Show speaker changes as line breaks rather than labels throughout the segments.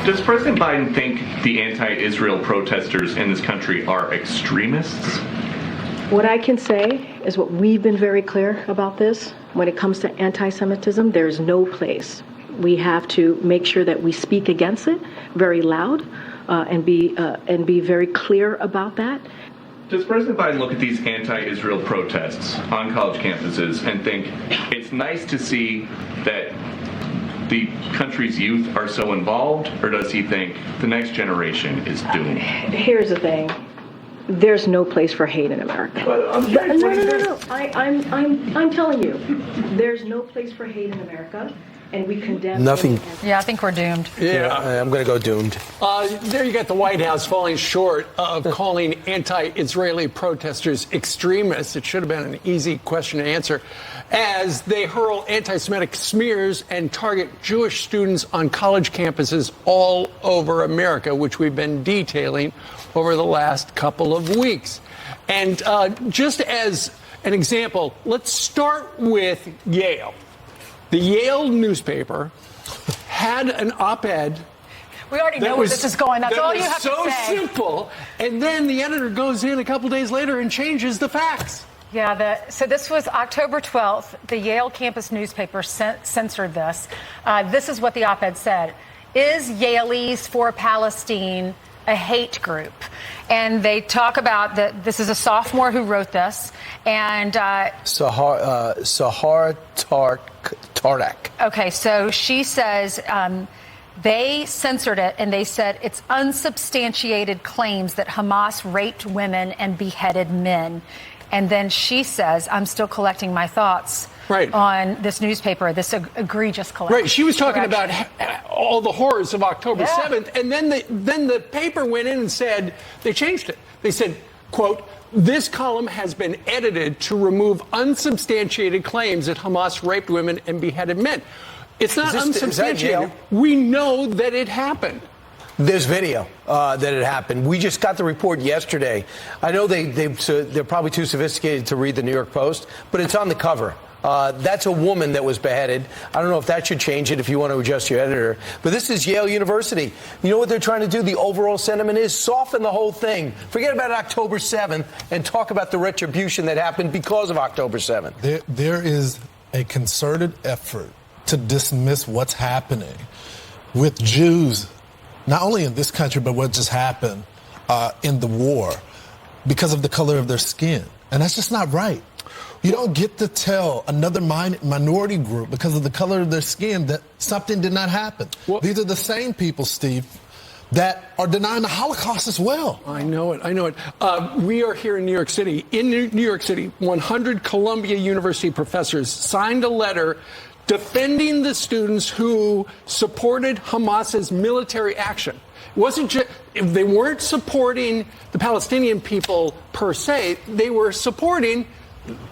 Does President Biden think the anti-Israel protesters in this country are extremists?
What I can say is what we've been very clear about this. When it comes to anti-Semitism, there's no place. We have to make sure that we speak against it very loud and be very clear about that.
Does President Biden look at these anti-Israel protests on college campuses and think it's nice to see that the country's youth are so involved, or does he think the next generation is doomed?
Here's the thing. There's no place for hate in America. No. I'm telling you, there's no place for hate in America, and we condemn
nothing.
Yeah, I think we're doomed.
Yeah, I'm going to go doomed.
There you got the White House falling short of calling anti-Israeli protesters extremists. It should have been an easy question to answer, as they hurl anti-Semitic smears and target Jewish students on college campuses all over America, which we've been detailing over the last couple of weeks. And just as an example, let's start with Yale. The Yale newspaper had an op-ed.
We already know where this is going. That's all you have to say.
That was so simple. And then the editor goes in a couple days later and changes the facts.
Yeah, so this was October 12th. The Yale campus newspaper censored this. This is what the op-ed said. Is Yaleese for Palestine a hate group? And they talk about that this is a sophomore who wrote this. And
Sahar Tardak.
Okay, so she says they censored it, and they said it's unsubstantiated claims that Hamas raped women and beheaded men. And then she says, I'm still collecting my thoughts on this newspaper, this egregious collection.
Right. She was talking about all the horrors of October 7th. And then the paper went in and said, they changed it. They said, quote, this column has been edited to remove unsubstantiated claims that Hamas raped women and beheaded men. It's not unsubstantiated. We know that it happened.
There's video that it happened. We just got the report yesterday. I know they're probably too sophisticated to read the New York Post, but it's on the cover. That's a woman that was beheaded. I don't know if that should change it if you want to adjust your editor. But this is Yale University. You know what they're trying to do? The overall sentiment is soften the whole thing. Forget about October 7th and talk about the retribution that happened because of October 7th.
There is a concerted effort to dismiss what's happening with Jews, not only in this country, but what just happened in the war because of the color of their skin. And that's just not right. You don't get to tell another minority group because of the color of their skin that something did not happen. Well, these are the same people, Steve, that are denying the Holocaust as well.
I know it. We are here in New York City. In New York City, 100 Columbia University professors signed a letter defending the students who supported Hamas's military action. It wasn't just, they weren't supporting the Palestinian people per se, they were supporting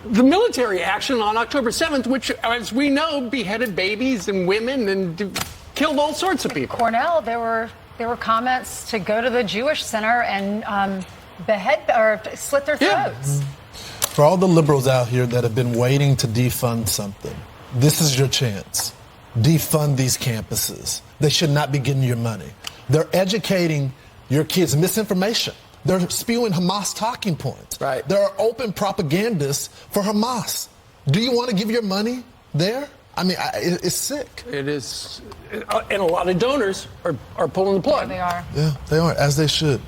the military action on October 7th, which, as we know, beheaded babies and women and killed all sorts of people.
Cornell, there were comments to go to the Jewish Center and behead or slit their throats.
For all the liberals out here that have been waiting to defund something, this is your chance. Defund these campuses. They should not be getting your money. They're educating your kids misinformation. They're spewing Hamas talking points.
Right.
There are open propagandists for Hamas. Do you want to give your money there? I mean, it's sick.
It is. And a lot of donors are pulling the plug.
Yeah, they are.
Yeah, they are, as they should.